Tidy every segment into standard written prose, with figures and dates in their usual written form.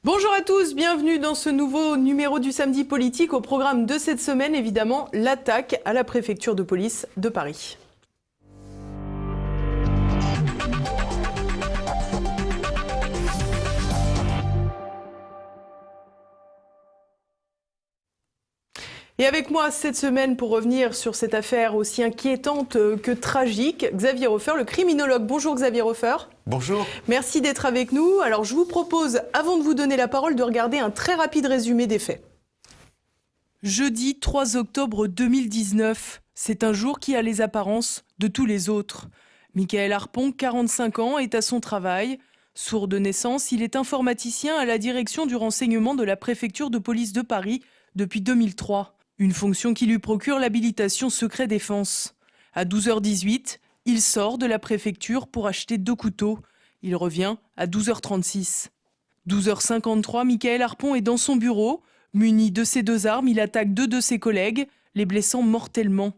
Bonjour à tous, bienvenue dans ce nouveau numéro du Samedi Politique. Au programme de cette semaine, évidemment, l'attaque à la préfecture de police de Paris. Et avec moi cette semaine pour revenir sur cette affaire aussi inquiétante que tragique, Xavier Hofer, le criminologue. Bonjour Xavier Hofer. Bonjour. Merci d'être avec nous. Alors je vous propose, avant de vous donner la parole, de regarder un très rapide résumé des faits. Jeudi 3 octobre 2019, c'est un jour qui a les apparences de tous les autres. Michael Harpon, 45 ans, est à son travail. Sourd de naissance, il est informaticien à la direction du renseignement de la préfecture de police de Paris depuis 2003. Une fonction qui lui procure l'habilitation secret défense. À 12h18, il sort de la préfecture pour acheter 2 couteaux. Il revient à 12h36. 12h53, Michael Harpon est dans son bureau. Muni de ses 2 armes, il attaque 2 de ses collègues, les blessant mortellement.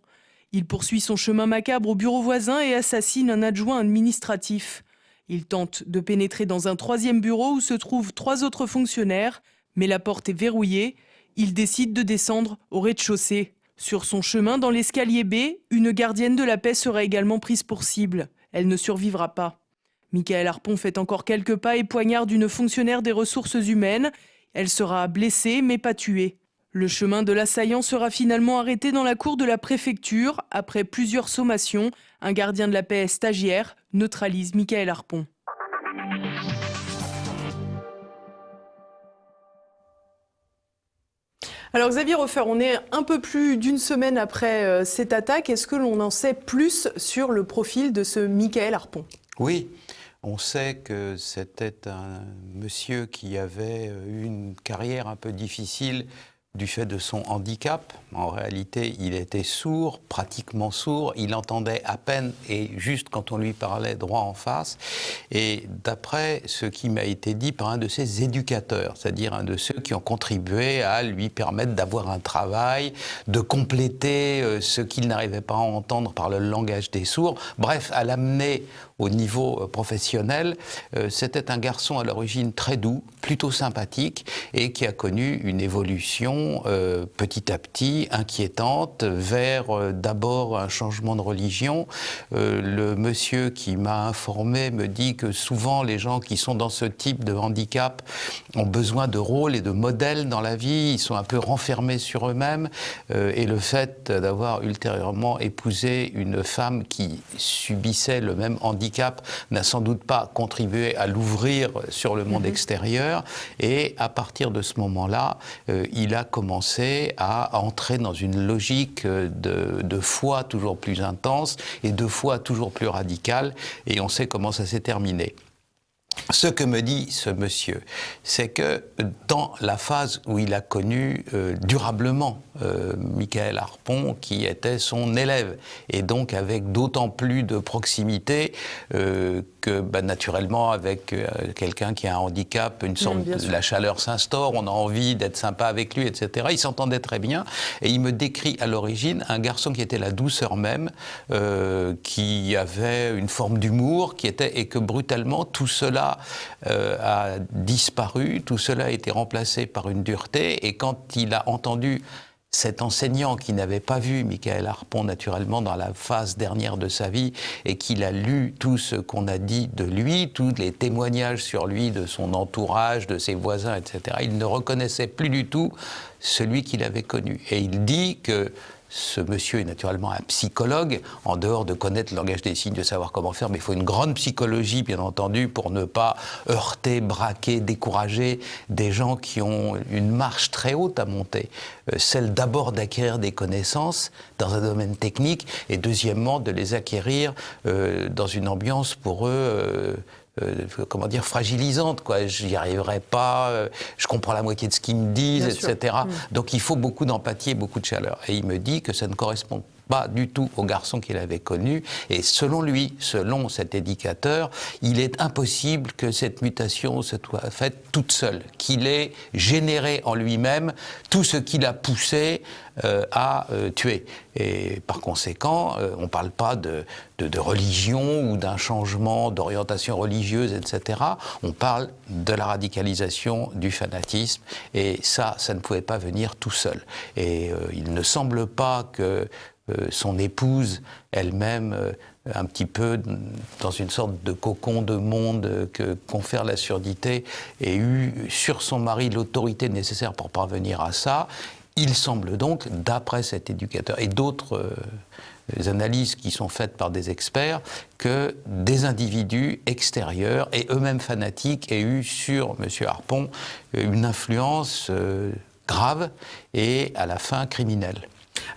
Il poursuit son chemin macabre au bureau voisin et assassine un adjoint administratif. Il tente de pénétrer dans un 3e bureau où se trouvent 3 autres fonctionnaires, mais la porte est verrouillée. Il décide de descendre au rez-de-chaussée. Sur son chemin dans l'escalier B, une gardienne de la paix sera également prise pour cible. Elle ne survivra pas. Michael Harpon fait encore quelques pas et poignarde une fonctionnaire des ressources humaines. Elle sera blessée mais pas tuée. Le chemin de l'assaillant sera finalement arrêté dans la cour de la préfecture. Après plusieurs sommations, un gardien de la paix stagiaire neutralise Michael Harpon. Alors Xavier Hofer, on est un peu plus d'une semaine après cette attaque. Est-ce que l'on en sait plus sur le profil de ce Michael Harpon ? Oui, on sait que c'était un monsieur qui avait eu une carrière un peu difficile du fait de son handicap. En réalité, il était sourd, pratiquement sourd. Il entendait à peine et juste quand on lui parlait droit en face. Et d'après ce qui m'a été dit par un de ses éducateurs, c'est-à-dire un de ceux qui ont contribué à lui permettre d'avoir un travail, de compléter ce qu'il n'arrivait pas à entendre par le langage des sourds, bref, à l'amener au niveau professionnel, c'était un garçon à l'origine très doux, plutôt sympathique et qui a connu une évolution petit à petit inquiétante vers d'abord un changement de religion. Le monsieur qui m'a informé me dit que souvent les gens qui sont dans ce type de handicap ont besoin de rôles et de modèles dans la vie, ils sont un peu renfermés sur eux-mêmes et le fait d'avoir ultérieurement épousé une femme qui subissait le même handicap n'a sans doute pas contribué à l'ouvrir sur le monde extérieur. Et à partir de ce moment-là, il a commencé à entrer dans une logique de foi toujours plus intense et de foi toujours plus radicale. Et on sait comment ça s'est terminé. Ce que me dit ce monsieur, c'est que dans la phase où il a connu durablement Michael Harpon, qui était son élève, et donc avec d'autant plus de proximité que naturellement avec quelqu'un qui a un handicap, une sorte de la chaleur s'instaure, on a envie d'être sympa avec lui, etc. Il s'entendait très bien, et il me décrit à l'origine un garçon qui était la douceur même, qui avait une forme d'humour, et que brutalement tout cela a disparu, tout cela a été remplacé par une dureté, et quand il a entendu cet enseignant qui n'avait pas vu Michael Harpon naturellement dans la phase dernière de sa vie et qu'il a lu tout ce qu'on a dit de lui, tous les témoignages sur lui, de son entourage, de ses voisins, etc., il ne reconnaissait plus du tout celui qu'il avait connu. Et il dit que ce monsieur est naturellement un psychologue, en dehors de connaître le langage des signes, de savoir comment faire, mais il faut une grande psychologie, bien entendu, pour ne pas heurter, braquer, décourager des gens qui ont une marche très haute à monter. Celle d'abord d'acquérir des connaissances dans un domaine technique, et deuxièmement de les acquérir dans une ambiance pour eux fragilisante, quoi. J'y arriverai pas, je comprends la moitié de ce qu'ils me disent, etc. Donc il faut beaucoup d'empathie et beaucoup de chaleur. Et il me dit que ça ne correspond pas du tout au garçon qu'il avait connu. Et selon lui, selon cet éducateur, il est impossible que cette mutation se soit faite toute seule, qu'il ait généré en lui-même tout ce qui l'a poussé à tuer. Et par conséquent, on ne parle pas de religion ou d'un changement d'orientation religieuse, etc. On parle de la radicalisation du fanatisme. Et ça ne pouvait pas venir tout seul. Et il ne semble pas que son épouse elle-même, un petit peu dans une sorte de cocon de monde que confère la surdité, ait eu sur son mari l'autorité nécessaire pour parvenir à ça. Il semble donc, d'après cet éducateur et d'autres analyses qui sont faites par des experts, que des individus extérieurs et eux-mêmes fanatiques aient eu sur M. Harpon une influence grave et à la fin criminelle.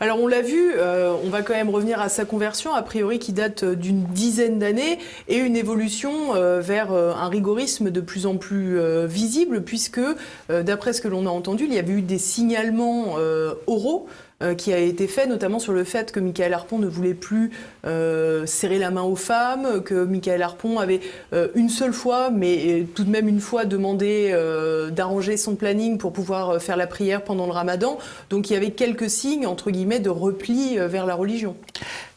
Alors on l'a vu, on va quand même revenir à sa conversion, a priori qui date d'une dizaine d'années, et une évolution vers un rigorisme de plus en plus visible, puisque d'après ce que l'on a entendu, il y avait eu des signalements oraux qui a été fait, notamment sur le fait que Michael Harpon ne voulait plus serrer la main aux femmes, que Michael Harpon avait une seule fois, mais tout de même une fois, demandé d'arranger son planning pour pouvoir faire la prière pendant le Ramadan. Donc il y avait quelques signes, entre guillemets, de repli vers la religion.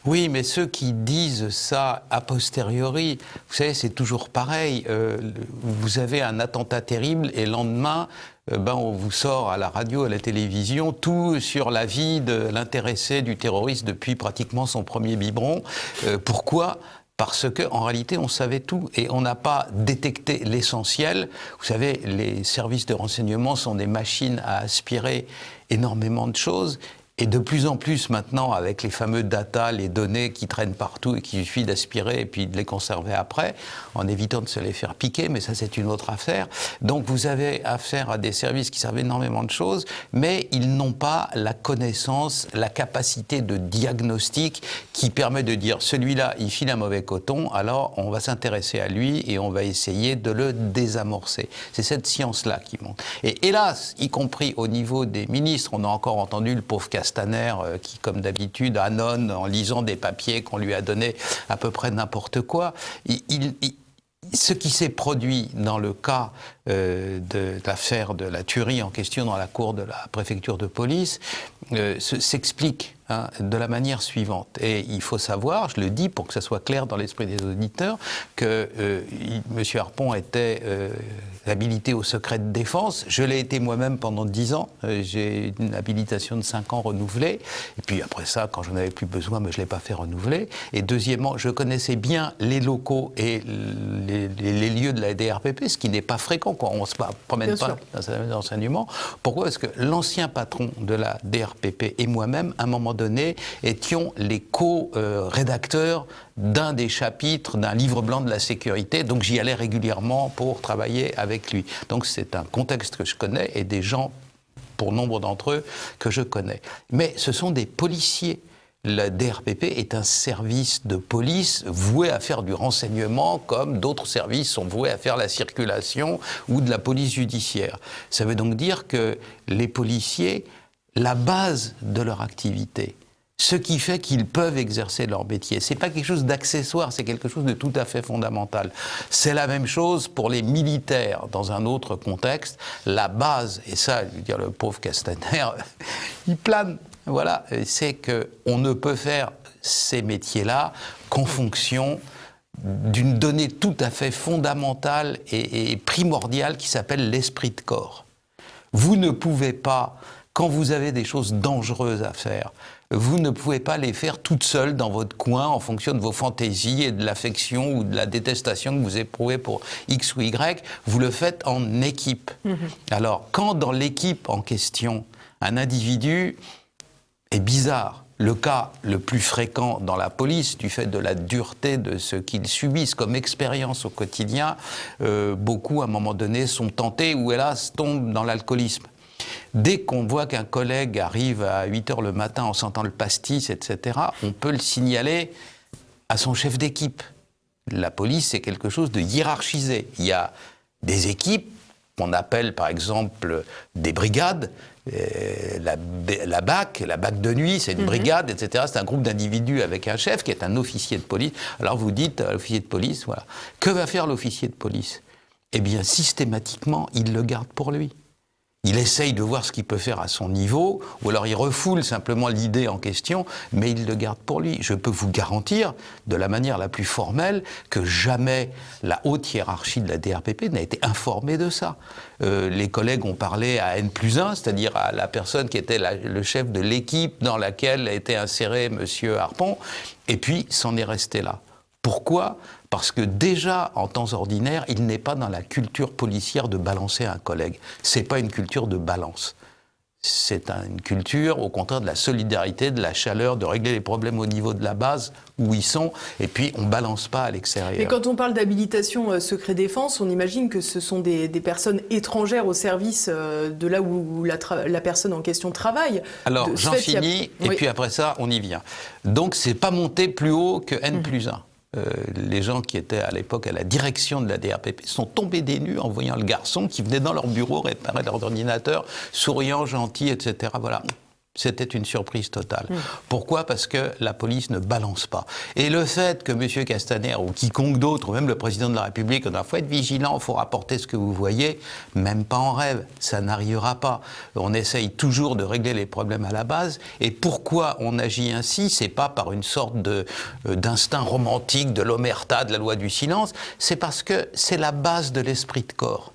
Oui, mais ceux qui disent ça a posteriori, vous savez, c'est toujours pareil. Vous avez un attentat terrible et le lendemain, on vous sort à la radio, à la télévision, tout sur la vie de l'intéressé du terroriste depuis pratiquement son premier biberon. Pourquoi ? Parce qu'en réalité, on savait tout et on n'a pas détecté l'essentiel. Vous savez, les services de renseignement sont des machines à aspirer énormément de choses. Et de plus en plus maintenant, avec les fameux data, les données qui traînent partout et qu'il suffit d'aspirer et puis de les conserver après, en évitant de se les faire piquer, mais ça c'est une autre affaire. Donc vous avez affaire à des services qui servent énormément de choses, mais ils n'ont pas la connaissance, la capacité de diagnostic qui permet de dire celui-là il file un mauvais coton, alors on va s'intéresser à lui et on va essayer de le désamorcer. C'est cette science-là qui monte. Et hélas, y compris au niveau des ministres, on a encore entendu le pauvre Castaner, qui, comme d'habitude, annonce en lisant des papiers qu'on lui a donnés à peu près n'importe quoi. Ce qui s'est produit dans le cas de l'affaire de la tuerie en question dans la cour de la préfecture de police s'explique de la manière suivante. Et il faut savoir, je le dis pour que ça soit clair dans l'esprit des auditeurs, que M. Harpon était habilité au secret de défense. Je l'ai été moi-même pendant 10 ans. J'ai une habilitation de 5 ans renouvelée. Et puis après ça, quand j'en avais plus besoin, je ne l'ai pas fait renouveler. Et deuxièmement, je connaissais bien les locaux et les lieux de la DRPP, ce qui n'est pas fréquent, quoi. On ne se promène pas dans un enseignement. Pourquoi ? Parce que l'ancien patron de la DRPP et moi-même, à un moment donné, étions les co-rédacteurs d'un des chapitres d'un livre blanc de la sécurité, donc j'y allais régulièrement pour travailler avec lui. Donc c'est un contexte que je connais et des gens, pour nombre d'entre eux, que je connais. Mais ce sont des policiers. La DRPP est un service de police voué à faire du renseignement comme d'autres services sont voués à faire la circulation ou de la police judiciaire. Ça veut donc dire que les policiers, la base de leur activité, ce qui fait qu'ils peuvent exercer leur métier, c'est pas quelque chose d'accessoire, c'est quelque chose de tout à fait fondamental. C'est la même chose pour les militaires dans un autre contexte. La base, et ça, je veux dire, le pauvre Castaner, il plane. Voilà, c'est qu'on ne peut faire ces métiers-là qu'en fonction d'une donnée tout à fait fondamentale et primordiale qui s'appelle l'esprit de corps. Vous ne pouvez pas, quand vous avez des choses dangereuses à faire, vous ne pouvez pas les faire toutes seules dans votre coin en fonction de vos fantaisies et de l'affection ou de la détestation que vous éprouvez pour X ou Y. Vous le faites en équipe. Alors, quand dans l'équipe en question, un individu est bizarre, le cas le plus fréquent dans la police, du fait de la dureté de ce qu'ils subissent comme expérience au quotidien, beaucoup, à un moment donné, sont tentés ou, hélas, tombent dans l'alcoolisme. Dès qu'on voit qu'un collègue arrive à 8h le matin en sentant le pastis, etc., on peut le signaler à son chef d'équipe. La police, c'est quelque chose de hiérarchisé. Il y a des équipes qu'on appelle, par exemple, des brigades, la BAC de nuit, c'est une brigade, etc. C'est un groupe d'individus avec un chef qui est un officier de police. Alors vous dites, l'officier de police, voilà. Que va faire l'officier de police ? Eh bien, systématiquement, il le garde pour lui. Il essaye de voir ce qu'il peut faire à son niveau, ou alors il refoule simplement l'idée en question, mais il le garde pour lui. Je peux vous garantir, de la manière la plus formelle, que jamais la haute hiérarchie de la DRPP n'a été informée de ça. Les collègues ont parlé à N+1, c'est-à-dire à la personne qui était le chef de l'équipe dans laquelle a été inséré M. Harpon, et puis c'en est resté là. Pourquoi ? Parce que déjà, en temps ordinaire, il n'est pas dans la culture policière de balancer un collègue. C'est pas une culture de balance. C'est une culture, au contraire, de la solidarité, de la chaleur, de régler les problèmes au niveau de la base, où ils sont, et puis on balance pas à l'extérieur. Mais quand on parle d'habilitation secret défense, on imagine que ce sont des personnes étrangères au service de là où la personne en question travaille. Alors, j'en finis, et puis après ça, on y vient. Donc, c'est pas monté plus haut que N+1. Les gens qui étaient à l'époque à la direction de la DRPP sont tombés des nues en voyant le garçon qui venait dans leur bureau réparer leur ordinateur, souriant, gentil, etc. Voilà. C'était une surprise totale. Pourquoi ? Parce que la police ne balance pas. Et le fait que M. Castaner ou quiconque d'autre, ou même le président de la République, il faut être vigilant, il faut rapporter ce que vous voyez, même pas en rêve, ça n'arrivera pas. On essaye toujours de régler les problèmes à la base. Et pourquoi on agit ainsi ? C'est pas par une sorte d'instinct romantique, de l'omerta, de la loi du silence, c'est parce que c'est la base de l'esprit de corps.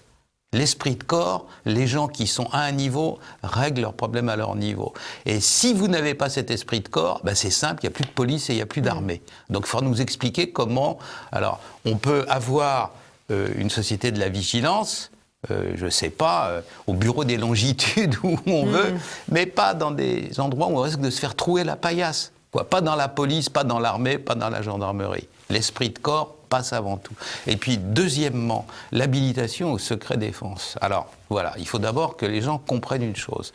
L'esprit de corps, les gens qui sont à un niveau règlent leurs problèmes à leur niveau. Et si vous n'avez pas cet esprit de corps, c'est simple, il n'y a plus de police et il n'y a plus d'armée. Donc il faudra nous expliquer comment... Alors, on peut avoir une société de la vigilance, je ne sais pas, au bureau des longitudes où on veut, mais pas dans des endroits où on risque de se faire trouer la paillasse. Pas dans la police, pas dans l'armée, pas dans la gendarmerie. L'esprit de corps passe avant tout. Et puis, deuxièmement, l'habilitation au secret défense. Alors, voilà, il faut d'abord que les gens comprennent une chose.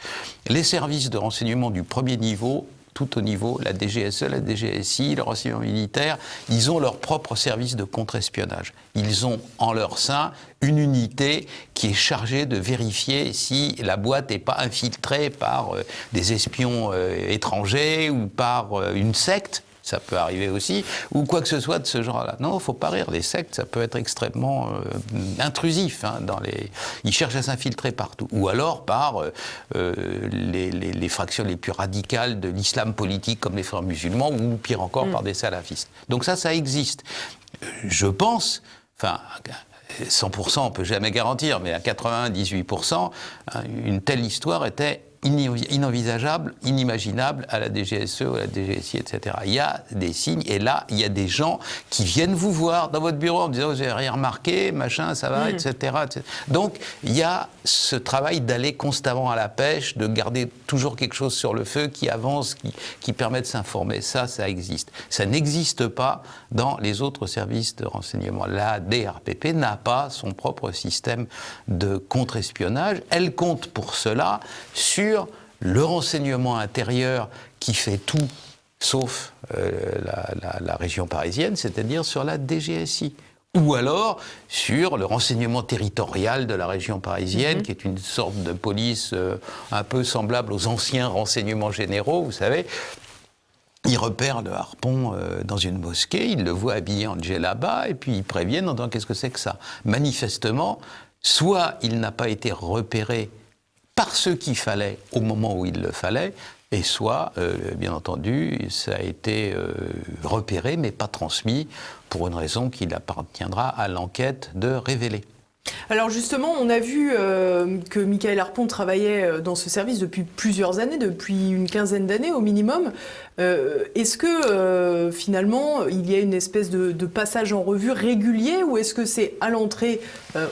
Les services de renseignement du premier niveau, tout au niveau, la DGSE, la DGSI, le renseignement militaire, ils ont leur propre service de contre-espionnage. Ils ont en leur sein une unité qui est chargée de vérifier si la boîte n'est pas infiltrée par des espions étrangers ou par une secte. Ça peut arriver aussi, ou quoi que ce soit de ce genre-là. Non, il ne faut pas rire, les sectes, ça peut être extrêmement intrusif. Ils cherchent à s'infiltrer partout. Ou alors par les fractions les plus radicales de l'islam politique, comme les frères musulmans, ou pire encore, par des salafistes. Donc ça existe. Je pense, 100% on ne peut jamais garantir, mais à 98%, une telle histoire était inenvisageable, inimaginable à la DGSE ou à la DGSI, etc. Il y a des signes, et là, il y a des gens qui viennent vous voir dans votre bureau en disant « vous n'avez rien remarqué, machin, ça va, etc. » Donc, il y a ce travail d'aller constamment à la pêche, de garder toujours quelque chose sur le feu qui avance, qui permet de s'informer. Ça existe. Ça n'existe pas dans les autres services de renseignement. La DRPP n'a pas son propre système de contre-espionnage. Elle compte pour cela sur le renseignement intérieur qui fait tout, sauf la région parisienne, c'est-à-dire sur la DGSI. Ou alors sur le renseignement territorial de la région parisienne, qui est une sorte de police un peu semblable aux anciens renseignements généraux, vous savez. Ils repèrent le Harpon dans une mosquée, ils le voient habillé en djellaba, et puis ils préviennent en disant « qu'est-ce que c'est que ça ?» Manifestement, soit il n'a pas été repéré par ce qu'il fallait au moment où il le fallait, et soit, bien entendu, ça a été repéré mais pas transmis pour une raison qu'il appartiendra à l'enquête de révéler. Alors justement, on a vu que Michael Harpon travaillait dans ce service depuis plusieurs années, depuis une quinzaine d'années au minimum. Est-ce que finalement, il y a une espèce de passage en revue régulier, ou est-ce que c'est à l'entrée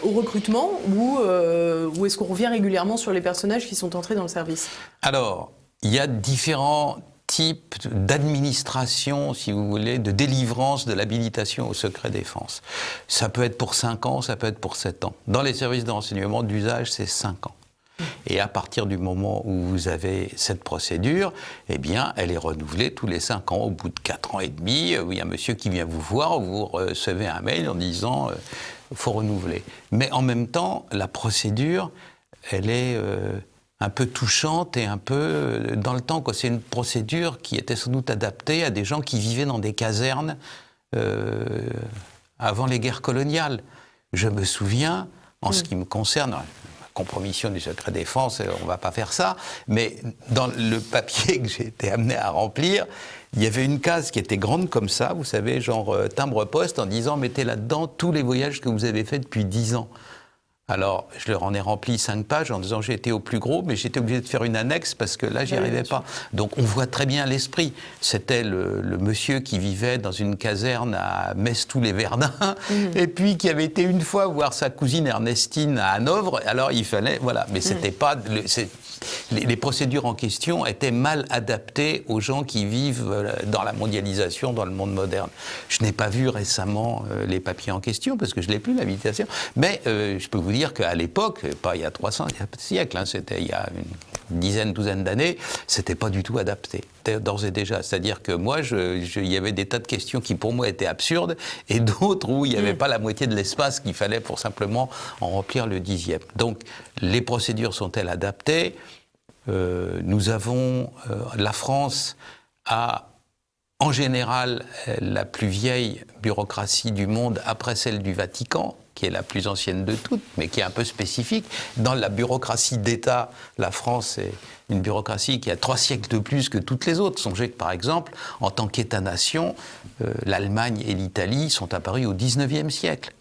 au recrutement, ou est-ce qu'on revient régulièrement sur les personnages qui sont entrés dans le service ? Alors, il y a différents type d'administration, si vous voulez, de délivrance de l'habilitation au secret défense. Ça peut être pour 5 ans, ça peut être pour 7 ans. Dans les services de renseignement d'usage, c'est 5 ans. Et à partir du moment où vous avez cette procédure, eh bien, elle est renouvelée tous les 5 ans. Au bout de 4 ans et demi, il y a un monsieur qui vient vous voir, vous recevez un mail en disant faut renouveler. Mais en même temps, la procédure, elle est un peu touchante et un peu dans le temps, quoi. C'est une procédure qui était sans doute adaptée à des gens qui vivaient dans des casernes avant les guerres coloniales. Je me souviens, en ce qui me concerne, compromission du secret défense, on ne va pas faire ça, mais dans le papier que j'ai été amené à remplir, il y avait une case qui était grande comme ça, vous savez, genre timbre-poste, en disant « mettez là-dedans tous les voyages que vous avez faits depuis 10 ans ». Alors, je leur en ai rempli 5 pages en disant j'ai été au plus gros, mais j'étais obligé de faire une annexe parce que là, j'y arrivais pas. Donc, on voit très bien l'esprit. C'était le monsieur qui vivait dans une caserne à Metz-tous-les-Verdun, et puis qui avait été une fois voir sa cousine Ernestine à Hanovre. Alors, il fallait, voilà, mais c'était pas... Les procédures en question étaient mal adaptées aux gens qui vivent dans la mondialisation, dans le monde moderne. Je n'ai pas vu récemment les papiers en question, parce que je ne l'ai plus, l'habilitation, mais je peux vous dire qu'à l'époque, pas il y a 300 siècles, hein, c'était il y a une dizaine, douzaine d'années, c'était pas du tout adapté, d'ores et déjà. C'est-à-dire que moi, il y avait des tas de questions qui pour moi étaient absurdes, et d'autres où il n'y avait pas la moitié de l'espace qu'il fallait pour simplement en remplir le 10e. Donc, les procédures sont-elles adaptées ? Nous avons, la France a en général la plus vieille bureaucratie du monde après celle du Vatican, qui est la plus ancienne de toutes, mais qui est un peu spécifique. Dans la bureaucratie d'État, la France est une bureaucratie qui a 3 siècles de plus que toutes les autres. Songez que, par exemple, en tant qu'État-nation, l'Allemagne et l'Italie sont apparus au XIXe siècle.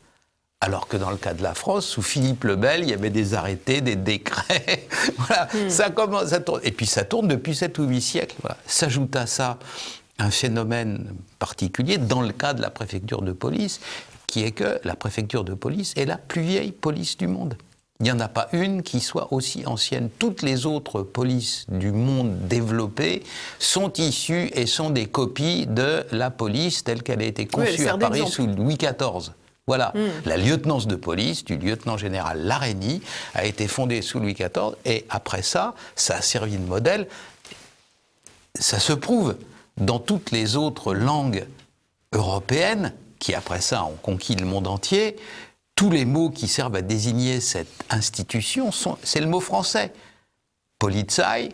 Alors que dans le cas de la France, sous Philippe le Bel, il y avait des arrêtés, des décrets. Voilà, ça commence, ça tourne. Et puis ça tourne depuis 7 ou 8 siècles. Voilà. S'ajoute à ça un phénomène particulier dans le cas de la préfecture de police, qui est que la préfecture de police est la plus vieille police du monde. Il n'y en a pas une qui soit aussi ancienne. Toutes les autres polices du monde développé sont issues et sont des copies de la police telle qu'elle a été conçue à Paris sous Louis XIV. Voilà, la lieutenance de police du lieutenant-général Larénie a été fondée sous Louis XIV, et après ça, ça a servi de modèle. Ça se prouve dans toutes les autres langues européennes, qui après ça ont conquis le monde entier. Tous les mots qui servent à désigner cette institution, c'est le mot français. Polizei,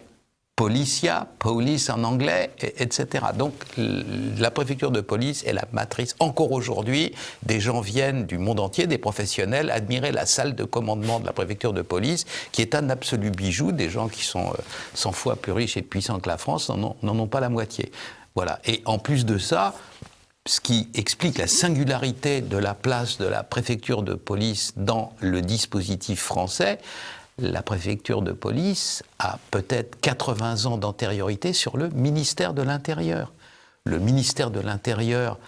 policia, police en anglais, etc. Donc la préfecture de police est la matrice. Encore aujourd'hui, des gens viennent du monde entier, des professionnels, admirer la salle de commandement de la préfecture de police, qui est un absolu bijou. Des gens qui sont 100 fois plus riches et puissants que la France n'en ont pas la moitié. Voilà. Et en plus de ça, ce qui explique la singularité de la place de la préfecture de police dans le dispositif français, la préfecture de police a peut-être 80 ans d'antériorité sur le ministère de l'Intérieur. Le ministère de l'Intérieur,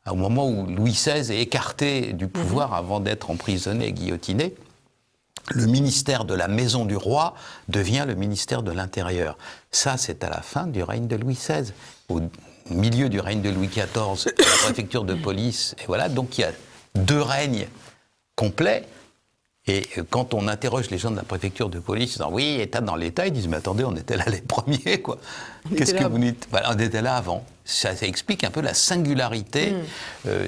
au moment où Louis XVI est écarté du pouvoir avant d'être emprisonné et guillotiné, le ministère de la Maison du Roi devient le ministère de l'Intérieur. Ça, c'est à la fin du règne de Louis XVI. Au milieu du règne de Louis XIV, la préfecture de police, et voilà, donc il y a 2 règnes complets. Et quand on interroge les gens de la préfecture de police, ils disent « Oui, État dans l'État », ils disent « Mais attendez, on était là les premiers, quoi. » Qu'est-ce que vous dites ? Voilà, on était là avant. Ça explique un peu la singularité.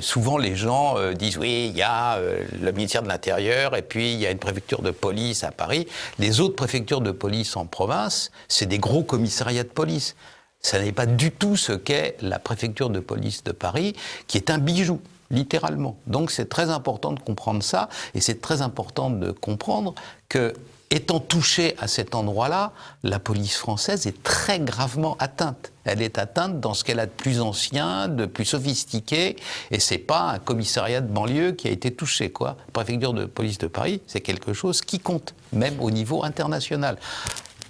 Souvent, les gens disent « Oui, il y a le ministère de l'Intérieur et puis il y a une préfecture de police à Paris. » Les autres préfectures de police en province, c'est des gros commissariats de police. Ça n'est pas du tout ce qu'est la préfecture de police de Paris, qui est un bijou. Littéralement. Donc c'est très important de comprendre ça, et c'est très important de comprendre que, étant touchée à cet endroit-là, la police française est très gravement atteinte. Elle est atteinte dans ce qu'elle a de plus ancien, de plus sophistiqué, et c'est pas un commissariat de banlieue qui a été touché, quoi. La préfecture de police de Paris, c'est quelque chose qui compte, même au niveau international.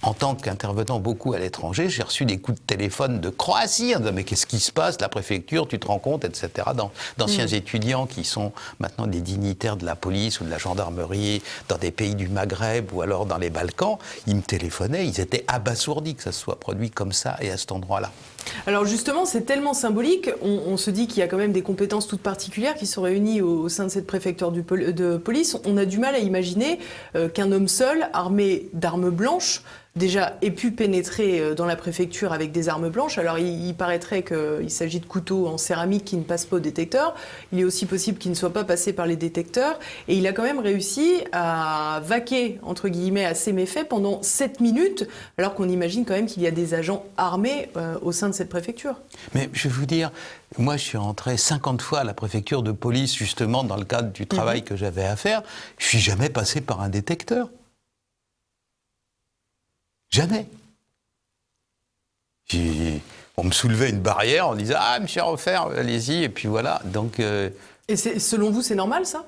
En tant qu'intervenant beaucoup à l'étranger, j'ai reçu des coups de téléphone de Croatie en disant « Mais qu'est-ce qui se passe, la préfecture, tu te rends compte ?» etc. D'anciens étudiants qui sont maintenant des dignitaires de la police ou de la gendarmerie dans des pays du Maghreb ou alors dans les Balkans, ils me téléphonaient, ils étaient abasourdis que ça se soit produit comme ça et à cet endroit-là. Alors justement, c'est tellement symbolique, on se dit qu'il y a quand même des compétences toutes particulières qui sont réunies au sein de cette préfecture de police. On a du mal à imaginer qu'un homme seul, armé d'armes blanches, déjà ait pu pénétrer dans la préfecture avec des armes blanches. Alors il paraîtrait qu'il s'agit de couteaux en céramique qui ne passent pas au détecteur. Il est aussi possible qu'ils ne soient pas passés par les détecteurs. Et il a quand même réussi à vaquer, entre guillemets, à ses méfaits pendant 7 minutes, alors qu'on imagine quand même qu'il y a des agents armés au sein de cette préfecture. Mais je vais vous dire, moi je suis rentré 50 fois à la préfecture de police, justement dans le cadre du travail que j'avais à faire. Je suis jamais passé par un détecteur. Jamais. On me soulevait une barrière, on disait « Ah, monsieur Hofer, allez-y », et puis voilà. Donc, Et selon vous, c'est normal, ça ?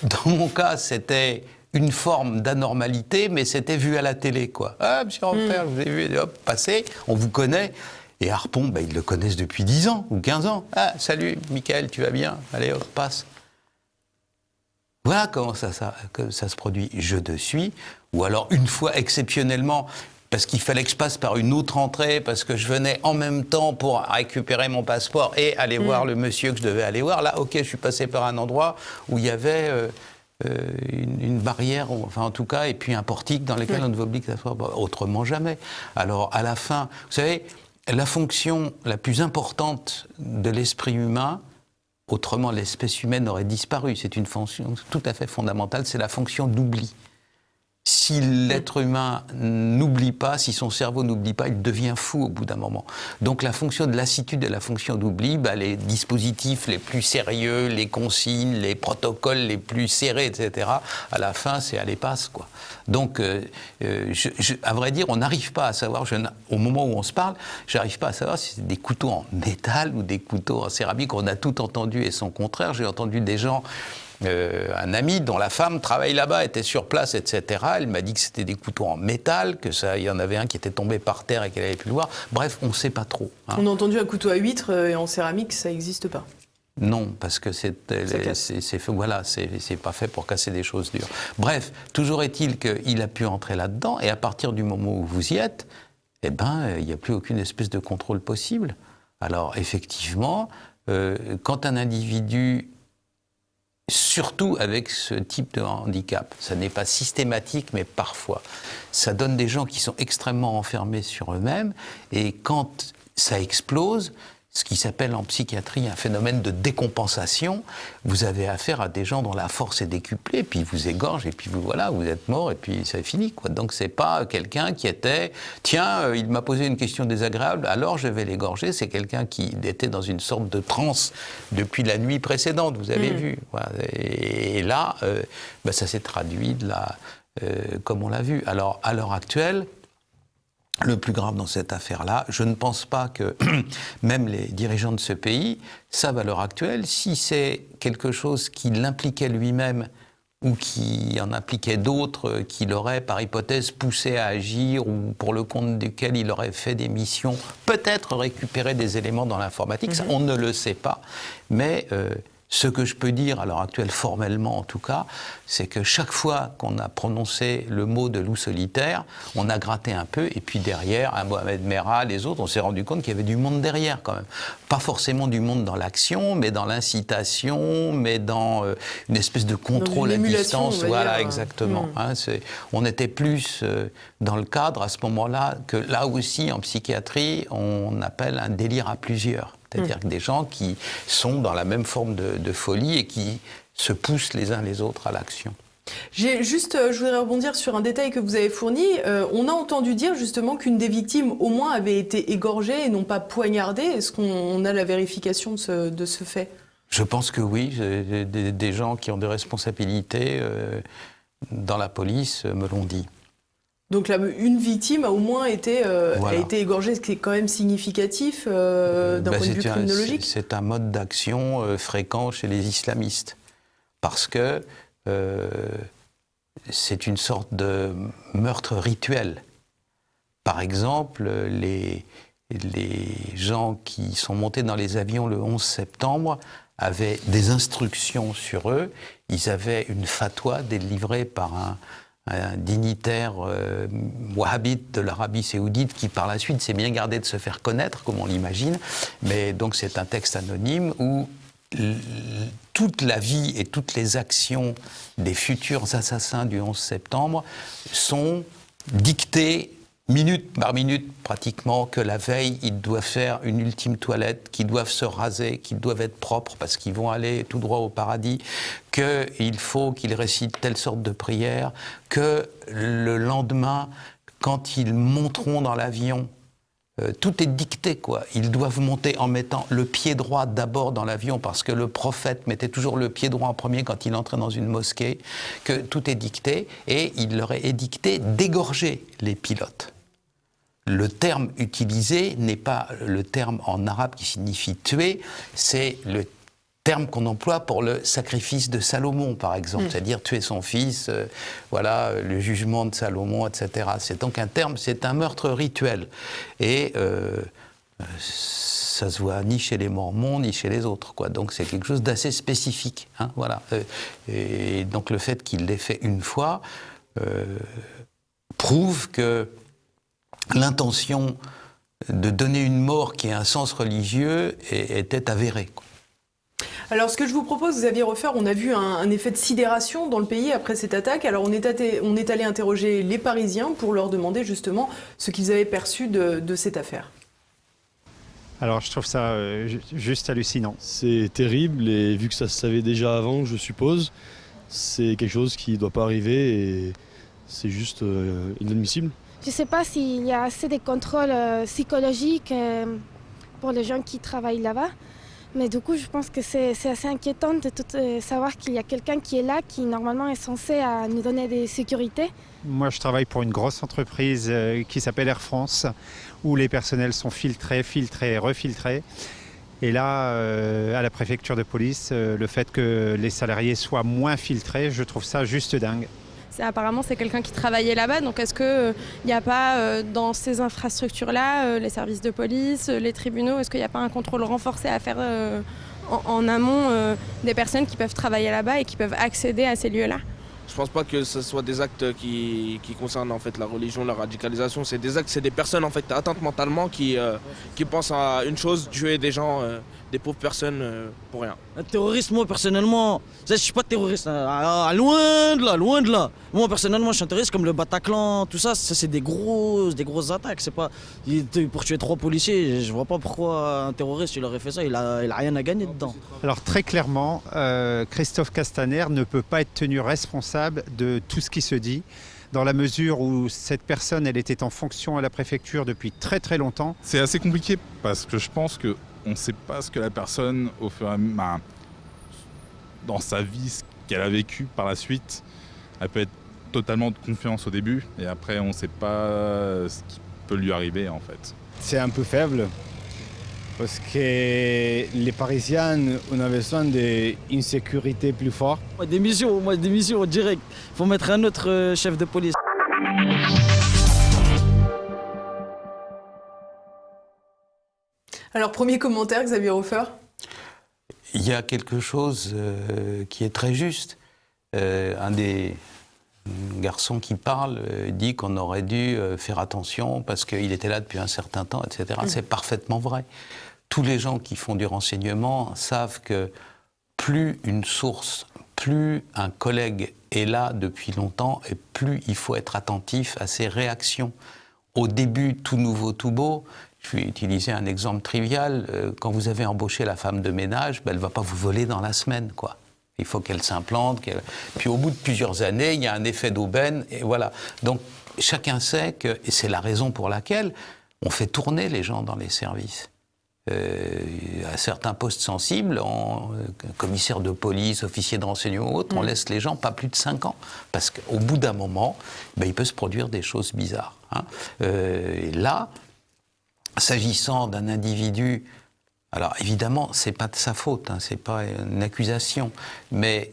dans mon cas, c'était une forme d'anormalité, mais c'était vu à la télé, quoi. « Ah, monsieur Hofer, je vous ai vu, hop, passer, on vous connaît ». Et Harpon, ils le connaissent depuis 10 ans ou 15 ans. « Ah, salut, Michael, tu vas bien ? Allez, hop, passe ». Voilà comment ça se produit. Je te suis, ou alors une fois exceptionnellement, parce qu'il fallait que je passe par une autre entrée, parce que je venais en même temps pour récupérer mon passeport et aller voir le monsieur que je devais aller voir. Là, ok, je suis passé par un endroit où il y avait une barrière, enfin en tout cas, et puis un portique dans lequel on devait oublier que ça soit. Autrement jamais. Alors à la fin, vous savez, la fonction la plus importante de l'esprit humain, autrement, l'espèce humaine aurait disparu. C'est une fonction tout à fait fondamentale, c'est la fonction d'oubli. Si l'être humain n'oublie pas, si son cerveau n'oublie pas, il devient fou au bout d'un moment. Donc la fonction de lassitude et la fonction d'oubli, les dispositifs les plus sérieux, les consignes, les protocoles les plus serrés, etc., à la fin, c'est à l'espace, quoi. Donc, à vrai dire, on n'arrive pas à savoir, au moment où on se parle, je n'arrive pas à savoir si c'est des couteaux en métal ou des couteaux en céramique. On a tout entendu et son contraire. J'ai entendu des gens... un ami dont la femme travaille là-bas, était sur place, etc. Elle m'a dit que c'était des couteaux en métal, il y en avait un qui était tombé par terre et qu'elle n'avait pu le voir. Bref, on ne sait pas trop. Hein. On a entendu un couteau à huître et en céramique, ça n'existe pas. Non, parce que c'est pas fait pour casser des choses dures. Bref, toujours est-il qu'il a pu entrer là-dedans, et à partir du moment où vous y êtes, il n'y a plus aucune espèce de contrôle possible. Alors, effectivement, quand un individu... Surtout avec ce type de handicap. Ça n'est pas systématique, mais parfois. Ça donne des gens qui sont extrêmement enfermés sur eux-mêmes, et quand ça explose, ce qui s'appelle en psychiatrie un phénomène de décompensation, vous avez affaire à des gens dont la force est décuplée, puis ils vous égorgent, et puis vous êtes mort, et puis c'est fini, quoi. Donc c'est pas quelqu'un qui était, tiens, il m'a posé une question désagréable, alors je vais l'égorger. C'est quelqu'un qui était dans une sorte de transe depuis la nuit précédente, vous avez vu. Voilà. Et là, ça s'est traduit comme on l'a vu. Alors, à l'heure actuelle, le plus grave dans cette affaire-là, je ne pense pas que même les dirigeants de ce pays savent à l'heure actuelle si c'est quelque chose qui l'impliquait lui-même ou qui en impliquait d'autres, qui l'auraient par hypothèse poussé à agir ou pour le compte duquel il aurait fait des missions, peut-être récupérer des éléments dans l'informatique. Ça, on ne le sait pas, mais... ce que je peux dire, à l'heure actuelle, formellement en tout cas, c'est que chaque fois qu'on a prononcé le mot de loup solitaire, on a gratté un peu, et puis derrière, à Mohamed Merah, les autres, on s'est rendu compte qu'il y avait du monde derrière quand même. Pas forcément du monde dans l'action, mais dans l'incitation, mais dans une espèce de contrôle à distance. Voilà, exactement. Hein, on était plus dans le cadre, à ce moment-là, que là aussi, en psychiatrie, on appelle un délire à plusieurs. C'est-à-dire que des gens qui sont dans la même forme de folie et qui se poussent les uns les autres à l'action. Je voudrais rebondir sur un détail que vous avez fourni. On a entendu dire justement qu'une des victimes au moins avait été égorgée et non pas poignardée. Est-ce qu'on a la vérification de ce fait ? Je pense que oui. Des gens qui ont des responsabilités dans la police me l'ont dit. Donc là, une victime a au moins été égorgée, ce qui est quand même significatif d'un point de vue criminologique. C'est un mode d'action fréquent chez les islamistes, parce que c'est une sorte de meurtre rituel. Par exemple, les gens qui sont montés dans les avions le 11 septembre avaient des instructions sur eux. Ils avaient une fatwa délivrée par un dignitaire wahhabite de l'Arabie saoudite qui par la suite s'est bien gardé de se faire connaître, comme on l'imagine. Mais donc c'est un texte anonyme où toute la vie et toutes les actions des futurs assassins du 11 septembre sont dictées minute par minute pratiquement, que la veille, ils doivent faire une ultime toilette, qu'ils doivent se raser, qu'ils doivent être propres parce qu'ils vont aller tout droit au paradis, qu'il faut qu'ils récitent telle sorte de prière, que le lendemain, quand ils monteront dans l'avion, tout est dicté, quoi. Ils doivent monter en mettant le pied droit d'abord dans l'avion, parce que le prophète mettait toujours le pied droit en premier quand il entrait dans une mosquée, que tout est dicté, et il leur est édicté d'égorger les pilotes. Le terme utilisé n'est pas le terme en arabe qui signifie tuer, c'est le terme qu'on emploie pour le sacrifice de Salomon, par exemple, c'est-à-dire tuer son fils, voilà, le jugement de Salomon, etc. C'est donc un terme, c'est un meurtre rituel. Et ça se voit ni chez les Mormons, ni chez les autres, quoi. Donc c'est quelque chose d'assez spécifique, hein, voilà. Et donc le fait qu'il l'ait fait une fois prouve que l'intention de donner une mort qui a un sens religieux était avérée, quoi. Alors, ce que je vous propose, Xavier Hofer, on a vu un effet de sidération dans le pays après cette attaque. Alors, on est allé interroger les Parisiens pour leur demander justement ce qu'ils avaient perçu de cette affaire. Alors, je trouve ça juste hallucinant. C'est terrible et vu que ça se savait déjà avant, je suppose, c'est quelque chose qui ne doit pas arriver et c'est juste inadmissible. Je ne sais pas s'il y a assez de contrôles psychologiques pour les gens qui travaillent là-bas. Mais du coup, je pense que c'est assez inquiétant de savoir qu'il y a quelqu'un qui est là, qui normalement est censé nous donner des sécurités. Moi, je travaille pour une grosse entreprise qui s'appelle Air France, où les personnels sont filtrés, refiltrés. Et là, à la préfecture de police, le fait que les salariés soient moins filtrés, je trouve ça juste dingue. Apparemment, c'est quelqu'un qui travaillait là-bas, donc est-ce qu'il n'y a pas dans ces infrastructures-là, les services de police, les tribunaux, est-ce qu'il n'y a pas un contrôle renforcé à faire en amont des personnes qui peuvent travailler là-bas et qui peuvent accéder à ces lieux-là ? Je pense pas que ce soit des actes qui concernent en fait la religion, la radicalisation. C'est des actes, c'est des personnes en fait atteintes mentalement qui pensent à une chose, tuer des gens, des pauvres personnes pour rien. Un terroriste, moi personnellement, je suis pas terroriste, loin de là. Moi personnellement, je suis un terroriste comme le Bataclan, tout ça, c'est des grosses attaques. C'est pas pour tuer 3 policiers. Je vois pas pourquoi un terroriste il aurait fait ça. Il a rien à gagner dedans. Alors très clairement, Christophe Castaner ne peut pas être tenu responsable de tout ce qui se dit, dans la mesure où cette personne, elle était en fonction à la préfecture depuis très très longtemps. C'est assez compliqué parce que je pense qu'on ne sait pas ce que la personne, au fur et à mesure, dans sa vie, ce qu'elle a vécu par la suite, elle peut être totalement de confiance au début et après on ne sait pas ce qui peut lui arriver en fait. C'est un peu faible parce que les Parisiens, on a besoin d'une sécurité plus forte. Des missions direct. Il faut mettre un autre chef de police. Alors, premier commentaire, Xavier Hofer. Il y a quelque chose qui est très juste. Un des garçons qui parle dit qu'on aurait dû faire attention parce qu'il était là depuis un certain temps, etc. C'est parfaitement vrai. Tous les gens qui font du renseignement savent que plus une source, plus un collègue est là depuis longtemps, et plus il faut être attentif à ses réactions. Au début, tout nouveau, tout beau. Je vais utiliser un exemple trivial. Quand vous avez embauché la femme de ménage, elle ne va pas vous voler dans la semaine, quoi. Il faut qu'elle s'implante. Puis au bout de plusieurs années, il y a un effet d'aubaine, et voilà. Donc chacun sait que, et c'est la raison pour laquelle on fait tourner les gens dans les services. À certains postes sensibles, commissaire de police, officier de renseignement ou autre, on laisse les gens pas plus de 5 ans. Parce qu'au bout d'un moment, il peut se produire des choses bizarres. Hein. Et là, s'agissant d'un individu, alors évidemment, c'est pas de sa faute, hein, c'est pas une accusation, mais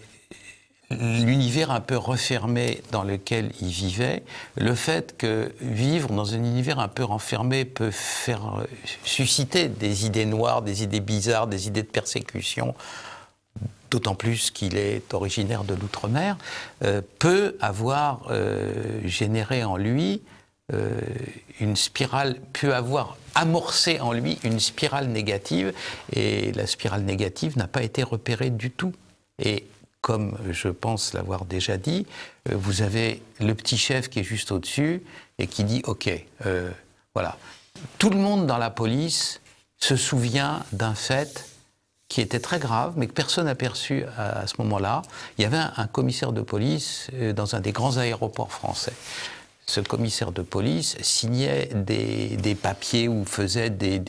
l'univers un peu refermé dans lequel il vivait, le fait que vivre dans un univers un peu renfermé peut faire susciter des idées noires, des idées bizarres, des idées de persécution, d'autant plus qu'il est originaire de l'outre-mer, peut avoir généré en lui une spirale, peut avoir amorcé en lui une spirale négative, et la spirale négative n'a pas été repérée du tout. Et comme je pense l'avoir déjà dit, vous avez le petit chef qui est juste au-dessus et qui dit « Ok, voilà ». Tout le monde dans la police se souvient d'un fait qui était très grave, mais que personne n'a perçu à ce moment-là. Il y avait un commissaire de police dans un des grands aéroports français. Ce commissaire de police signait des papiers ou faisait des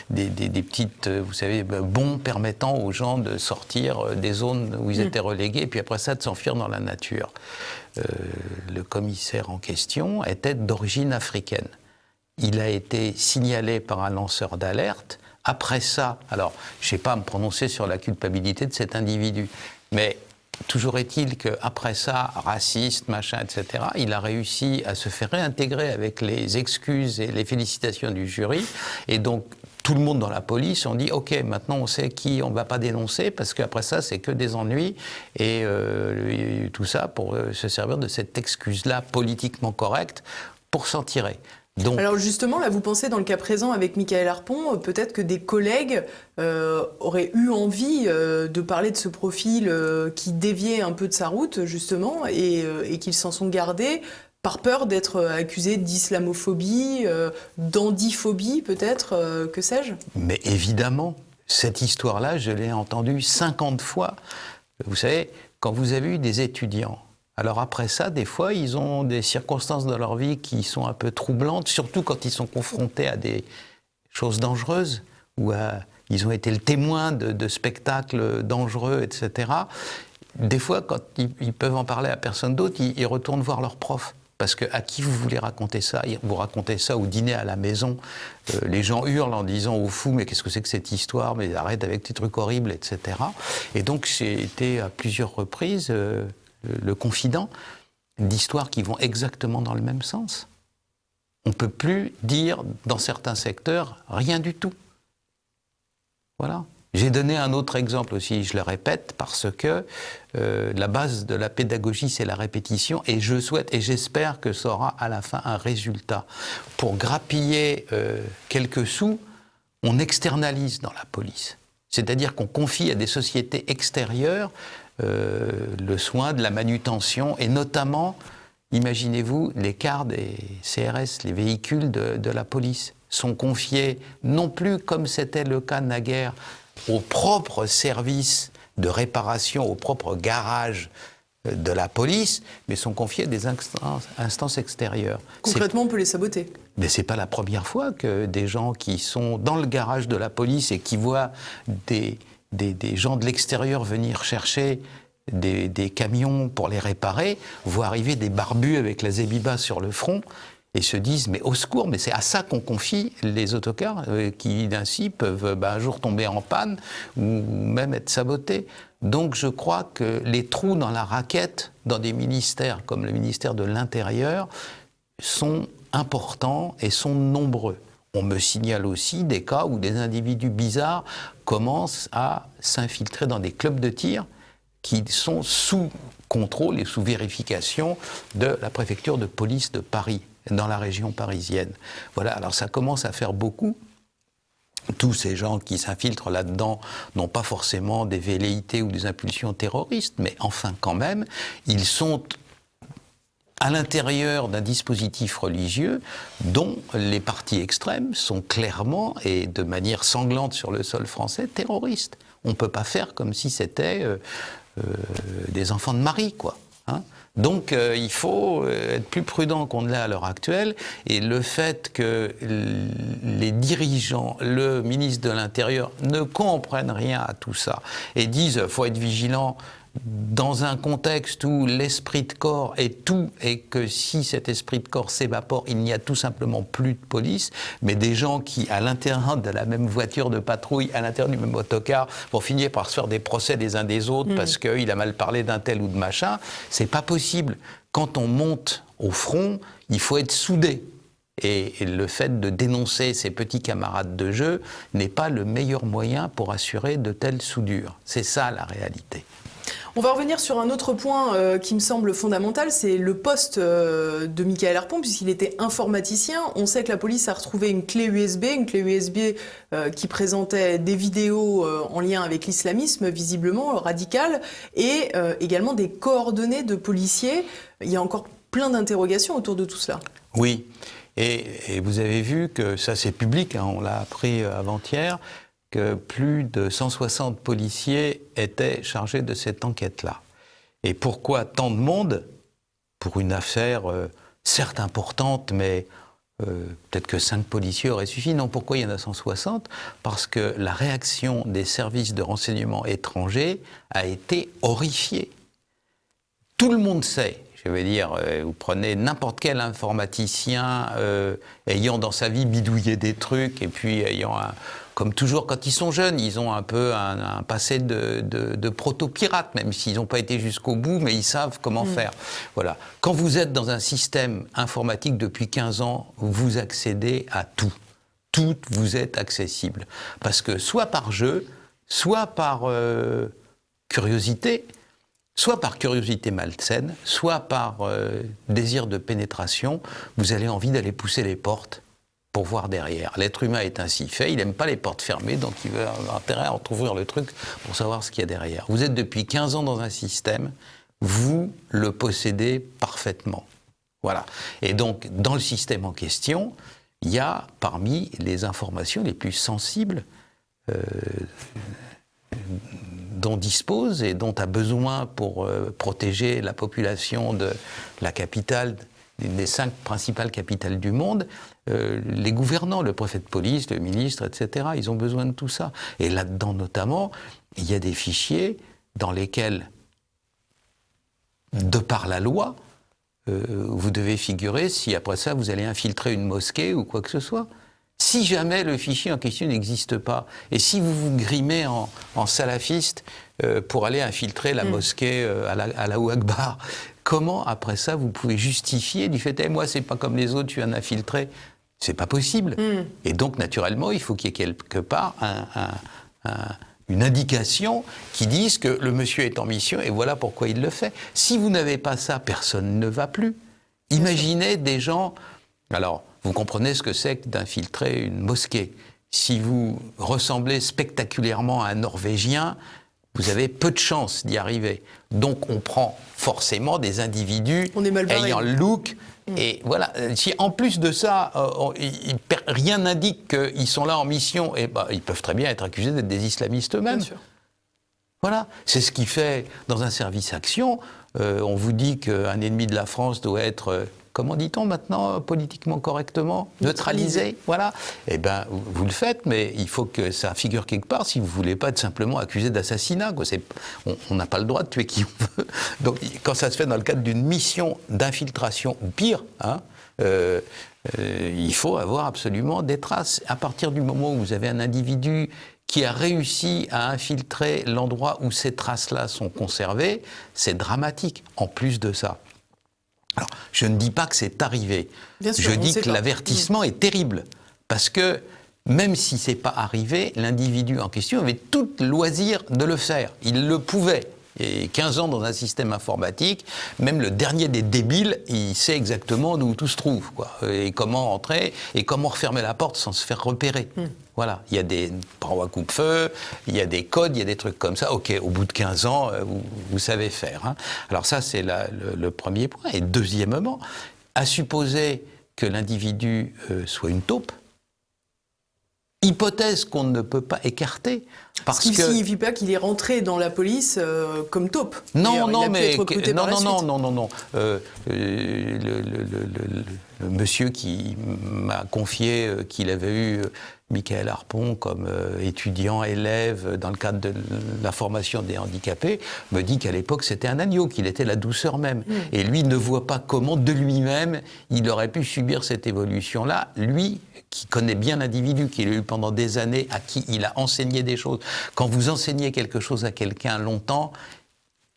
petites, vous savez, bons permettant aux gens de sortir des zones où ils étaient relégués, et puis après ça, de s'enfuir dans la nature. Le commissaire en question était d'origine africaine. Il a été signalé par un lanceur d'alerte. Après ça, alors, je ne sais pas me prononcer sur la culpabilité de cet individu, mais toujours est-il qu'après ça, raciste, machin, etc., il a réussi à se faire réintégrer avec les excuses et les félicitations du jury. Et donc, tout le monde dans la police, on dit « Ok, maintenant on sait qui on ne va pas dénoncer, parce qu'après ça, c'est que des ennuis. » Et tout ça pour se servir de cette excuse-là politiquement correcte pour s'en tirer. Donc, alors justement, là, vous pensez dans le cas présent avec Michaël Harpon, peut-être que des collègues auraient eu envie de parler de ce profil qui déviait un peu de sa route, justement, et qu'ils s'en sont gardés par peur d'être accusés d'islamophobie, d'andiphobie, peut-être, que sais-je ? Mais évidemment, cette histoire-là, je l'ai entendue 50 fois. Vous savez, quand vous avez eu des étudiants, alors après ça, des fois, ils ont des circonstances dans leur vie qui sont un peu troublantes, surtout quand ils sont confrontés à des choses dangereuses, ou ils ont été le témoin de spectacles dangereux, etc. Des fois, quand ils peuvent en parler à personne d'autre, ils retournent voir leur prof. Parce que à qui vous voulez raconter ça ? Vous racontez ça au dîner à la maison, les gens hurlent en disant au fou, mais qu'est-ce que c'est que cette histoire ? Mais arrête avec tes trucs horribles, etc. Et donc, j'ai été à plusieurs reprises le confident d'histoires qui vont exactement dans le même sens. On ne peut plus dire, dans certains secteurs, rien du tout. Voilà. J'ai donné un autre exemple aussi, je le répète, parce que la base de la pédagogie, c'est la répétition, et je souhaite et j'espère que ça aura à la fin un résultat. Pour grappiller quelques sous, on externalise dans la police. C'est-à-dire qu'on confie à des sociétés extérieures le soin de la manutention, et notamment, imaginez-vous, les cars des CRS, les véhicules de la police, sont confiés non plus, comme c'était le cas naguère, aux propres services de réparation, aux propres garages de la police, mais sont confiés à des instances extérieures. Concrètement, on peut les saboter. Mais ce n'est pas la première fois que des gens qui sont dans le garage de la police et qui voient des gens de l'extérieur venir chercher des camions pour les réparer, voient arriver des barbus avec la zébiba sur le front et se disent « mais au secours, mais c'est à ça qu'on confie les autocars qui ainsi peuvent un jour tomber en panne ou même être sabotés ». Donc je crois que les trous dans la raquette dans des ministères comme le ministère de l'Intérieur sont importants et sont nombreux. On me signale aussi des cas où des individus bizarres commencent à s'infiltrer dans des clubs de tir qui sont sous contrôle et sous vérification de la préfecture de police de Paris, dans la région parisienne. Voilà, alors ça commence à faire beaucoup. Tous ces gens qui s'infiltrent là-dedans n'ont pas forcément des velléités ou des impulsions terroristes, mais enfin quand même, ils sont à l'intérieur d'un dispositif religieux dont les partis extrêmes sont clairement et de manière sanglante sur le sol français terroristes. On ne peut pas faire comme si c'était des enfants de Marie, quoi. Hein ? Donc il faut être plus prudent qu'on ne l'est à l'heure actuelle, et le fait que les dirigeants, le ministre de l'Intérieur ne comprennent rien à tout ça et disent qu'il faut être vigilant dans un contexte où l'esprit de corps est tout, et que si cet esprit de corps s'évapore, il n'y a tout simplement plus de police, mais des gens qui, à l'intérieur de la même voiture de patrouille, à l'intérieur du même autocar, vont finir par se faire des procès les uns des autres parce qu'il a mal parlé d'un tel ou de machin, c'est pas possible. Quand on monte au front, il faut être soudé. Et le fait de dénoncer ses petits camarades de jeu n'est pas le meilleur moyen pour assurer de telles soudures. C'est ça la réalité. On va revenir sur un autre point qui me semble fondamental, c'est le poste de Mickaël Harpon, puisqu'il était informaticien. On sait que la police a retrouvé une clé USB qui présentait des vidéos en lien avec l'islamisme, visiblement radical, et également des coordonnées de policiers. Il y a encore plein d'interrogations autour de tout cela. Oui, et vous avez vu que ça c'est public, hein, on l'a appris avant-hier, que plus de 160 policiers étaient chargés de cette enquête-là. Et pourquoi tant de monde pour une affaire certes importante, mais peut-être que 5 policiers auraient suffi. Non, pourquoi il y en a 160 ? Parce que la réaction des services de renseignement étrangers a été horrifiée. Tout le monde sait. Je veux dire, vous prenez n'importe quel informaticien ayant dans sa vie bidouillé des trucs et puis ayant, comme toujours quand ils sont jeunes, ils ont un peu un passé de proto-pirate, même s'ils n'ont pas été jusqu'au bout, mais ils savent comment faire. Voilà. Quand vous êtes dans un système informatique depuis 15 ans, vous accédez à tout. Tout vous est accessible. Parce que soit par jeu, soit par curiosité, soit par curiosité malsaine, soit par désir de pénétration, vous avez envie d'aller pousser les portes pour voir derrière. L'être humain est ainsi fait, il n'aime pas les portes fermées, donc il veut avoir intérêt à entrouvrir le truc pour savoir ce qu'il y a derrière. Vous êtes depuis 15 ans dans un système, vous le possédez parfaitement. Voilà. Et donc, dans le système en question, il y a parmi les informations les plus sensibles dont dispose et dont a besoin pour protéger la population de la capitale, une des 5 principales capitales du monde, les gouvernants, le préfet de police, le ministre, etc., ils ont besoin de tout ça. Et là-dedans, notamment, il y a des fichiers dans lesquels, de par la loi, vous devez figurer si après ça, vous allez infiltrer une mosquée ou quoi que ce soit. Si jamais le fichier en question n'existe pas, et si vous vous grimez en salafiste pour aller infiltrer la mosquée Allahu Akbar, comment après ça vous pouvez justifier du fait moi c'est pas comme les autres, je suis un infiltré? C'est pas possible. Et donc naturellement il faut qu'il y ait quelque part une indication qui dise que le monsieur est en mission et voilà pourquoi il le fait. Si vous n'avez pas ça, personne ne va plus. Imaginez des gens... Alors, vous comprenez ce que c'est que d'infiltrer une mosquée. Si vous ressemblez spectaculairement à un Norvégien, vous avez peu de chances d'y arriver. Donc on prend forcément des individus ayant le look. Et voilà, si en plus de ça, rien n'indique qu'ils sont là en mission, et ils peuvent très bien être accusés d'être des islamistes eux-mêmes. Bien sûr. Voilà, c'est ce qui fait, dans un service action, on vous dit qu'un ennemi de la France doit être... comment dit-on maintenant, politiquement correctement, neutralisé, voilà. Eh bien, vous le faites, mais il faut que ça figure quelque part si vous ne voulez pas être simplement accusé d'assassinat. On n'a pas le droit de tuer qui on veut. Donc, quand ça se fait dans le cadre d'une mission d'infiltration, ou pire, il faut avoir absolument des traces. À partir du moment où vous avez un individu qui a réussi à infiltrer l'endroit où ces traces-là sont conservées, c'est dramatique, en plus de ça. Alors, je ne dis pas que c'est arrivé. Bien sûr, je dis que l'avertissement est terrible. Parce que, même si ce n'est pas arrivé, l'individu en question avait tout loisir de le faire. Il le pouvait. Et 15 ans dans un système informatique, même le dernier des débiles, il sait exactement d'où tout se trouve, quoi. Et comment entrer, et comment refermer la porte sans se faire repérer. Voilà, il y a des parois coupe-feu, il y a des codes, il y a des trucs comme ça. Ok, au bout de 15 ans, vous savez faire. Hein. Alors ça, c'est le premier point. Et deuxièmement, à supposer que l'individu soit une taupe, hypothèse qu'on ne peut pas écarter. Parce Ce qui ne signifie pas qu'il est rentré dans la police comme taupe. Non, non, mais non. Le monsieur qui m'a confié qu'il avait eu Mickaël Harpon comme étudiant, élève dans le cadre de la formation des handicapés, me dit qu'à l'époque c'était un agneau, qu'il était la douceur même. Et lui ne voit pas comment de lui-même il aurait pu subir cette évolution-là. Lui, qui connaît bien l'individu, qui l'a eu pendant des années, à qui il a enseigné des choses. Quand vous enseignez quelque chose à quelqu'un longtemps,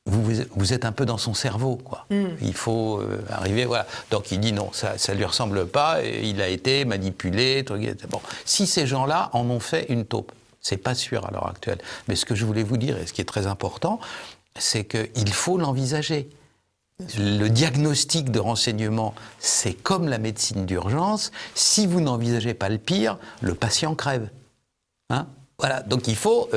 vous êtes un peu dans son cerveau, quoi. Il faut arriver, voilà. Donc il dit non, ça lui ressemble pas, et il a été manipulé. Bon, si ces gens-là en ont fait une taupe, c'est pas sûr à l'heure actuelle. Mais ce que je voulais vous dire, et ce qui est très important, c'est qu'il faut l'envisager. Le diagnostic de renseignement, c'est comme la médecine d'urgence. Si vous n'envisagez pas le pire, le patient crève. Hein ? Voilà, donc il faut,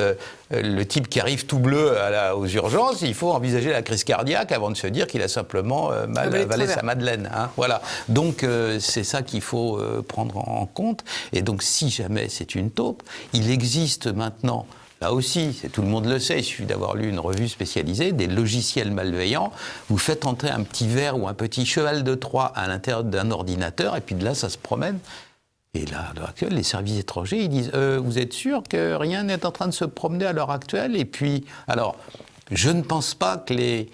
le type qui arrive tout bleu aux urgences, il faut envisager la crise cardiaque avant de se dire qu'il a simplement mal avalé sa madeleine. Hein, voilà, donc c'est ça qu'il faut prendre en compte. Et donc si jamais c'est une taupe, il existe maintenant, là aussi, tout le monde le sait, il suffit d'avoir lu une revue spécialisée, des logiciels malveillants. Vous faites entrer un petit ver ou un petit cheval de Troie à l'intérieur d'un ordinateur, et puis de là, ça se promène. Et là, à l'heure actuelle, les services étrangers, ils disent vous êtes sûr que rien n'est en train de se promener à l'heure actuelle ? Et puis, alors, je ne pense pas que les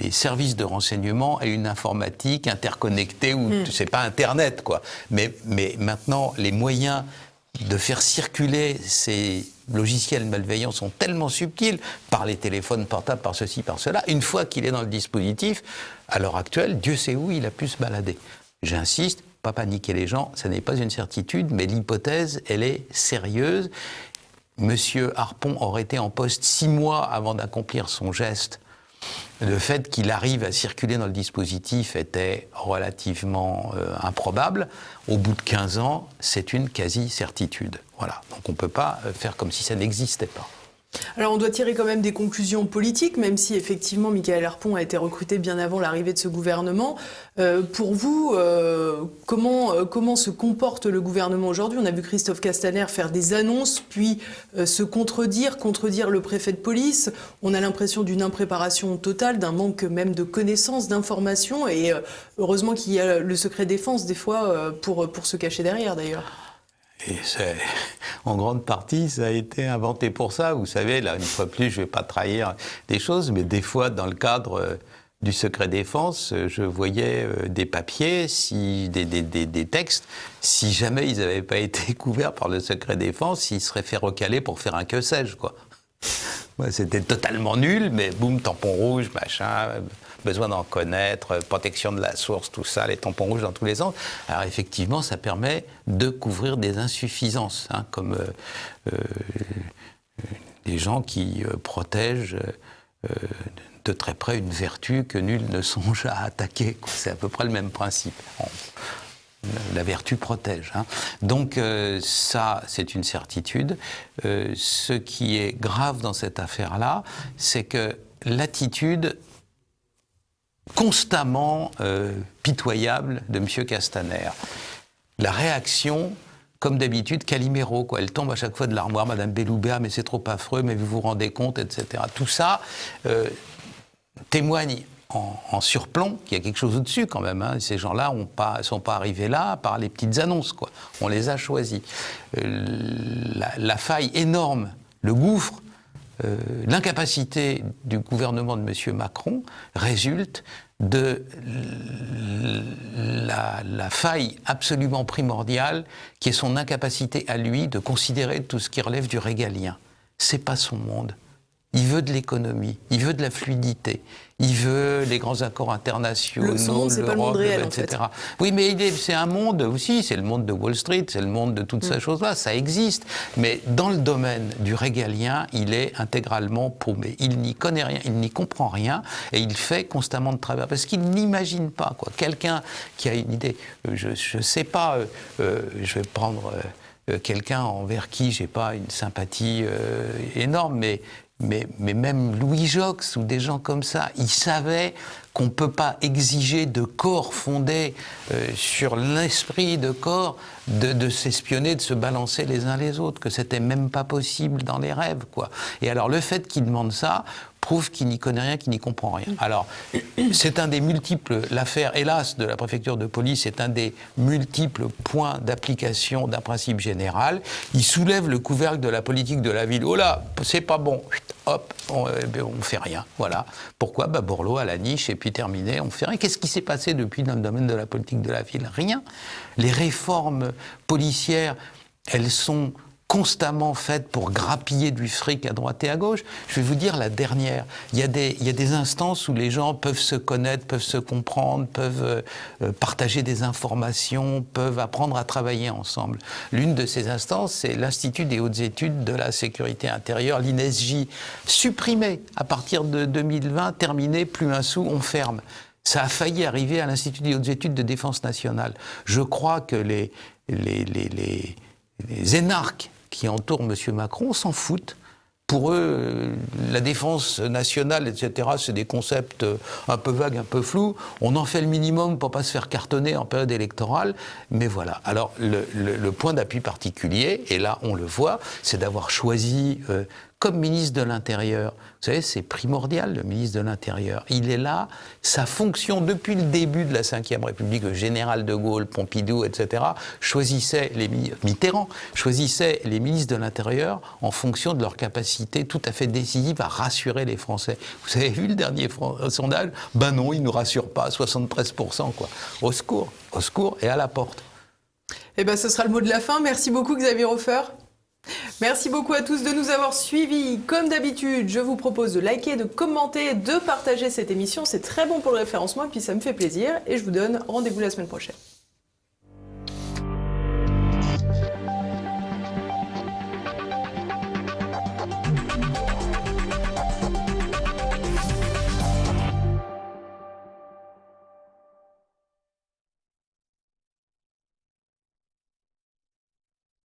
services de renseignement aient une informatique interconnectée, ou c'est pas Internet, quoi. Mais maintenant, les moyens de faire circuler ces logiciels malveillants sont tellement subtils, par les téléphones portables, par ceci, par cela. Une fois qu'il est dans le dispositif, à l'heure actuelle, Dieu sait où il a pu se balader. J'insiste, pas paniquer les gens, ça n'est pas une certitude, mais l'hypothèse, elle est sérieuse. Monsieur Harpon aurait été en poste 6 mois avant d'accomplir son geste. Le fait qu'il arrive à circuler dans le dispositif était relativement improbable. Au bout de 15 ans, c'est une quasi-certitude. Voilà. Donc on ne peut pas faire comme si ça n'existait pas. Alors on doit tirer quand même des conclusions politiques, même si effectivement Michaël Harpon a été recruté bien avant l'arrivée de ce gouvernement. Pour vous, comment se comporte le gouvernement aujourd'hui ? On a vu Christophe Castaner faire des annonces, puis se contredire le préfet de police. On a l'impression d'une impréparation totale, d'un manque même de connaissances, d'informations, et heureusement qu'il y a le secret défense des fois pour se cacher derrière d'ailleurs. Et en grande partie, ça a été inventé pour ça. Vous savez, là, une fois plus, je ne vais pas trahir des choses, mais des fois, dans le cadre du secret défense, je voyais des papiers, des textes. Si jamais ils n'avaient pas été couverts par le secret défense, ils seraient fait recaler pour faire un que sais-je, quoi. Ouais, c'était totalement nul, mais boum, tampon rouge, machin, besoin d'en connaître, protection de la source, tout ça, les tampons rouges dans tous les sens. Alors effectivement, ça permet de couvrir des insuffisances, hein, comme les gens qui protègent de très près une vertu que nul ne songe à attaquer. C'est à peu près le même principe. La vertu protège. Hein. Donc ça, c'est une certitude. Ce qui est grave dans cette affaire-là, c'est que l'attitude constamment pitoyable de M. Castaner, la réaction, comme d'habitude, Calimero, quoi. Elle tombe à chaque fois de l'armoire, Madame Belloubet, mais c'est trop affreux, mais vous vous rendez compte, etc. Tout ça témoigne en surplomb qu'il y a quelque chose au-dessus quand même. Hein. Ces gens-là ne sont pas arrivés là par les petites annonces, quoi. On les a choisis. La faille énorme, le gouffre, l'incapacité du gouvernement de M. Macron résulte de la faille absolument primordiale qui est son incapacité à lui de considérer tout ce qui relève du régalien. C'est pas son monde. Il veut de l'économie, il veut de la fluidité, il veut les grands accords internationaux, son monde, c'est pas le monde réel, etc. En fait. Oui, mais c'est un monde aussi, c'est le monde de Wall Street, c'est le monde de toutes ces choses-là, ça existe. Mais dans le domaine du régalien, il est intégralement paumé. Il n'y connaît rien, il n'y comprend rien, et il fait constamment de travers, parce qu'il n'imagine pas, quoi. Quelqu'un qui a une idée, je sais pas, je vais prendre quelqu'un envers qui j'ai pas une sympathie énorme, mais même Louis Jox ou des gens comme ça, ils savaient qu'on ne peut pas exiger de corps fondés sur l'esprit de corps de s'espionner, de se balancer les uns les autres, que c'était même pas possible dans les rêves, quoi. Et alors le fait qu'il demande ça prouve qu'il n'y connaît rien, qu'il n'y comprend rien. Alors, c'est un des multiples, l'affaire, hélas, de la préfecture de police, c'est un des multiples points d'application d'un principe général. Il soulève le couvercle de la politique de la ville. Oh là, c'est pas bon. Hop, on fait rien. Voilà. Pourquoi ? Borloo à la niche, et puis terminé, on fait rien. Qu'est-ce qui s'est passé depuis dans le domaine de la politique de la ville ? Rien. Les réformes policières, elles sont constamment faites pour grappiller du fric à droite et à gauche. Je vais vous dire la dernière. Il y a des instances où les gens peuvent se connaître, peuvent se comprendre, peuvent partager des informations, peuvent apprendre à travailler ensemble. L'une de ces instances, c'est l'Institut des hautes études de la sécurité intérieure, l'INESJ, supprimé à partir de 2020, terminé, plus un sou, on ferme. Ça a failli arriver à l'Institut des hautes études de défense nationale. Je crois que les énarques qui entourent M. Macron s'en foutent. Pour eux, la défense nationale, etc., c'est des concepts un peu vagues, un peu flous. On en fait le minimum pour ne pas se faire cartonner en période électorale. Mais voilà. Alors, le point d'appui particulier, et là, on le voit, c'est d'avoir choisi comme ministre de l'Intérieur. Vous savez, c'est primordial, le ministre de l'Intérieur. Il est là, sa fonction depuis le début de la Ve République, le général de Gaulle, Pompidou, etc., Mitterrand choisissait les ministres de l'Intérieur en fonction de leur capacité tout à fait décisive à rassurer les Français. Vous avez vu le dernier sondage? Ben non, il ne nous rassure pas, 73%, quoi. Au secours et à la porte. Eh ben, ce sera le mot de la fin. Merci beaucoup, Xavier Hofer. Merci beaucoup à tous de nous avoir suivis. Comme d'habitude, je vous propose de liker, de commenter, de partager cette émission. C'est très bon pour le référencement et puis ça me fait plaisir. Et je vous donne rendez-vous la semaine prochaine.